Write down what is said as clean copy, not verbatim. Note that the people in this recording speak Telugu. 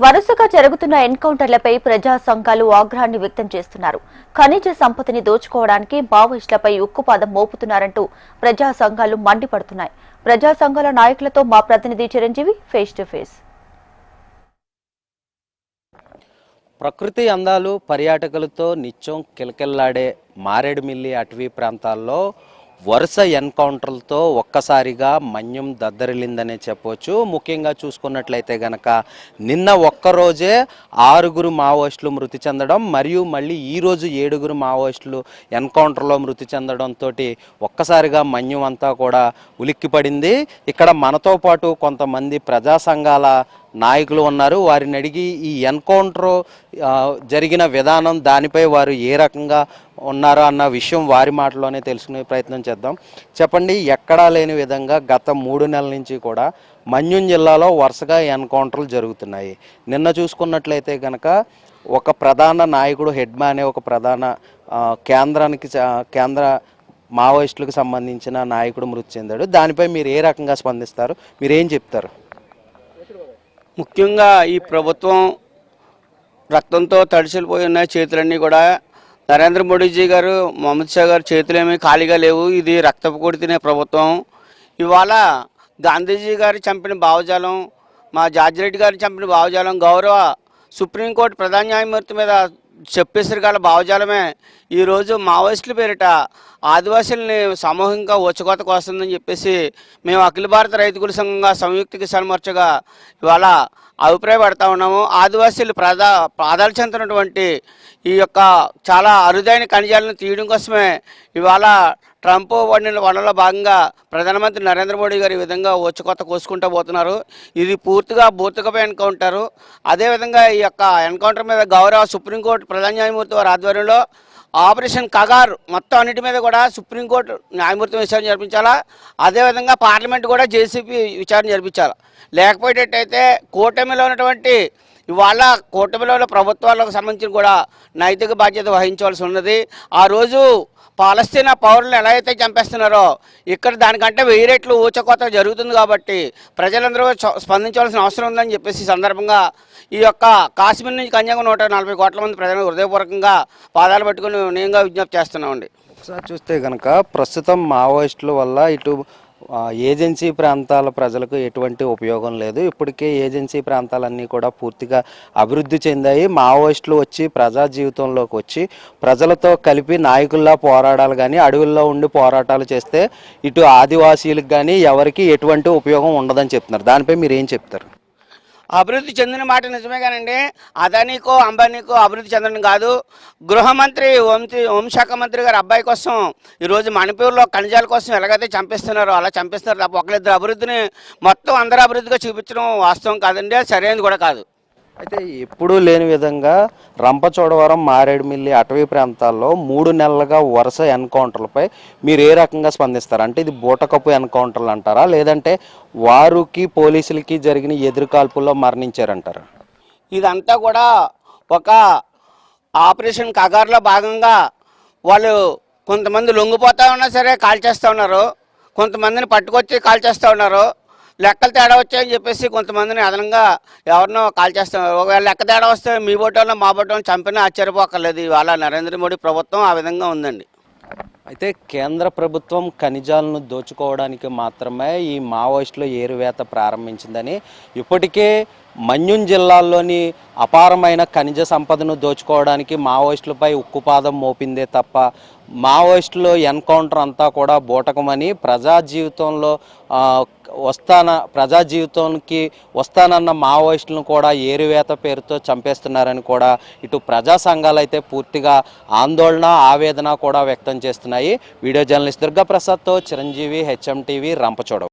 వరుసగా జరుగుతున్న ఎన్కౌంటర్లపై ప్రజా సంఘాలు ఆగ్రహాన్ని వ్యక్తం చేస్తున్నారు. ఖనిజ సంపదని దోచుకోవడానికి మావోయిస్టులపై ఉక్కుపాదం మోపుతున్నారంటూ ప్రజా సంఘాలు మండిపడుతున్నాయి. ప్రజా సంఘాల నాయకులతో మా ప్రతినిధి చిరంజీవి ఫేస్ టు ఫేస్. ప్రకృతి అందాలు పర్యాటకులతో నిత్యం కిలకిల్లాడే మారేడుమిల్లి అటవీ ప్రాంతాల్లో వరుస ఎన్కౌంటర్లతో ఒక్కసారిగా మన్యం దద్దరిల్లిందనే చెప్పవచ్చు. ముఖ్యంగా చూసుకున్నట్లయితే గనక నిన్న ఒక్కరోజే 6 మావోయిస్టులు మృతి చెందడం మరియు మళ్ళీ ఈరోజు 7 మావోయిస్టులు ఎన్కౌంటర్లో మృతి చెందడంతో ఒక్కసారిగా మన్యం అంతా కూడా ఉలిక్కిపడింది. ఇక్కడ మనతో పాటు కొంతమంది ప్రజా సంఘాల నాయకులు ఉన్నారు. వారిని అడిగి ఈ ఎన్కౌంటర్ జరిగిన విధానం, దానిపై వారు ఏ రకంగా ఉన్నారో అన్న విషయం వారి మాటలోనే తెలుసుకునే ప్రయత్నం చేద్దాం. చెప్పండి, ఎక్కడా లేని విధంగా గత 3 నెలల నుంచి కూడా మన్యం జిల్లాలో వరుసగా ఎన్కౌంటర్లు జరుగుతున్నాయి. నిన్న చూసుకున్నట్లయితే కనుక ఒక ప్రధాన నాయకుడు హెడ్మా అనే ఒక ప్రధాన కేంద్ర మావోయిస్టులకు సంబంధించిన నాయకుడు మృతి చెందాడు. దానిపై మీరు ఏ రకంగా స్పందిస్తారు? మీరేం చెప్తారు? ముఖ్యంగా ఈ ప్రభుత్వం రక్తంతో తడిసిపోయిన చేతులన్నీ కూడా నరేంద్ర మోడీజీ గారు, అమిత్ షా గారు చేతులేమీ ఖాళీగా లేవు. ఇది రక్తపు కొడి తినే ప్రభుత్వం. ఇవాళ గాంధీజీ గారు చంపిన భావజాలం, మా జార్జి రెడ్డి గారు చంపిన భావజాలం, గౌరవ సుప్రీంకోర్టు ప్రధాన న్యాయమూర్తి మీద చెప్పేసరి గల భావజాలమే ఈరోజు మావోయిస్టుల పేరిట ఆదివాసీలని సామూహికంగా ఊచకోతకు వస్తుందని చెప్పేసి మేము అఖిల భారత రైతు కూలీ సంఘంగా సంయుక్త కిసాన్ మోర్చాగా ఇవాళ అభిప్రాయపడతా ఉన్నాము. ఆదివాసీలు ప్రాధాన్యత చెందినటువంటి ఈ యొక్క చాలా అరుదైన ఖనిజాలను తీయడం కోసమే ఇవాళ ట్రంప్ వనరుల భాగంగా ప్రధానమంత్రి నరేంద్ర మోడీ గారు ఈ విధంగా ఊచకోత కోసుకుంటూ పోతున్నారు. ఇది పూర్తిగా బూతుకపై ఎన్కౌంటారు. అదేవిధంగా ఈ యొక్క ఎన్కౌంటర్ మీద గౌరవ సుప్రీంకోర్టు ప్రధాన న్యాయమూర్తి వారి ఆధ్వర్యంలో ఆపరేషన్ కగార్ మొత్తం అన్నిటి మీద కూడా సుప్రీంకోర్టు న్యాయమూర్తి విచారణ జరిపించాలా. అదేవిధంగా పార్లమెంట్ కూడా జేసీపీ విచారణ జరిపించాలి. లేకపోయేటట్టయితే కూటమిలో ఉన్నటువంటి ఇవాళ కూటమిలో ప్రభుత్వాలకు సంబంధించి కూడా నైతిక బాధ్యత వహించవలసి ఉన్నది. ఆ రోజు పాలస్తీనా పౌరులను ఎలా అయితే చంపేస్తున్నారో ఇక్కడ దానికంటే 1000 రెట్లు ఊచకోత జరుగుతుంది. కాబట్టి ప్రజలందరూ స్పందించవలసిన అవసరం ఉందని చెప్పేసి సందర్భంగా ఈ యొక్క కాశ్మీర్ నుంచి కన్యాకుమారి 140 కోట్ల మంది ప్రజలను హృదయపూర్వకంగా పాదాలు పట్టుకుని నేనుగా విజ్ఞప్తి చేస్తున్నామండి. ఒకసారి చూస్తే కనుక ప్రస్తుతం మావోయిస్టుల వల్ల ఇటు ఏజెన్సీ ప్రాంతాల ప్రజలకు ఎటువంటి ఉపయోగం లేదు. ఇప్పటికే ఏజెన్సీ ప్రాంతాలన్నీ కూడా పూర్తిగా అభివృద్ధి చెందాయి. మావోయిస్టులు వచ్చి ప్రజా జీవితంలోకి వచ్చి ప్రజలతో కలిపి నాయకుల్లా పోరాడాలి, కానీ అడవుల్లో ఉండి పోరాటాలు చేస్తే ఇటు ఆదివాసీలకు కానీ ఎవరికి ఎటువంటి ఉపయోగం ఉండదని చెప్తున్నారు. దానిపై మీరు ఏం చెప్తారు? అభివృద్ధి చెందిన మాట నిజమే కానండి, అదానీకో అంబానీకో అభివృద్ధి చెందడం కాదు. గృహమంత్రి హోంశాఖ మంత్రి గారి అబ్బాయి కోసం ఈరోజు మణిపూర్లో ఖనిజాల కోసం ఎలాగైతే చంపిస్తున్నారో అలా చంపిస్తున్నారు తప్ప ఒకరిద్దరు అభివృద్ధిని మొత్తం అందరూ అభివృద్ధిగా చూపించడం వాస్తవం కాదండి, అది సరైనది కూడా కాదు. అయితే ఎప్పుడూ లేని విధంగా రంపచోడవరం, మారేడుమిల్లి అటవీ ప్రాంతాల్లో 3 నెలలుగా వరుస ఎన్కౌంటర్లపై మీరు ఏ రకంగా స్పందిస్తారు? అంటే ఇది బూటకపు ఎన్కౌంటర్లు అంటారా, లేదంటే వారికి పోలీసులకి జరిగిన ఎదురుకాల్పుల్లో మరణించారంటారా? ఇదంతా కూడా ఒక ఆపరేషన్ కగార్లో భాగంగా వాళ్ళు కొంతమంది లొంగిపోతా ఉన్నా సరే కాల్ చేస్తూ ఉన్నారు, కొంతమందిని పట్టుకొచ్చి కాల్ చేస్తూ ఉన్నారు. లెక్కలు తేడా వచ్చాయని చెప్పేసి కొంతమందిని అదనంగా ఎవరినో కాల్ చేస్తున్నారు. ఒకవేళ లెక్క తేడా వస్తే మీ బోటోళ్ళని మా బోటోళ్ళని చంపినా ఆశ్చర్యపోకర్లేదు. ఇవాళ నరేంద్ర మోడీ ప్రభుత్వం ఆ విధంగా ఉందండి. అయితే కేంద్ర ప్రభుత్వం ఖనిజాలను దోచుకోవడానికి మాత్రమే ఈ మావోయిస్టుల ఏరువేత ప్రారంభించిందని, ఇప్పటికే మన్యం జిల్లాల్లోని అపారమైన ఖనిజ సంపదను దోచుకోవడానికి మావోయిస్టులపై ఉక్కుపాదం మోపిందే తప్ప మావోయిస్టులు ఎన్కౌంటర్ అంతా కూడా బూటకమని, ప్రజా జీవితానికి వస్తానన్న మావోయిస్టులను కూడా ఏరువేత పేరుతో చంపేస్తున్నారని కూడా ఇటు ప్రజా సంఘాలు అయితే పూర్తిగా ఆందోళన, ఆవేదన కూడా వ్యక్తం చేస్తున్నాయి. వీడియో జర్నలిస్ట్ దుర్గా ప్రసాద్తో చిరంజీవి, HM TV, రంపచోడవరం.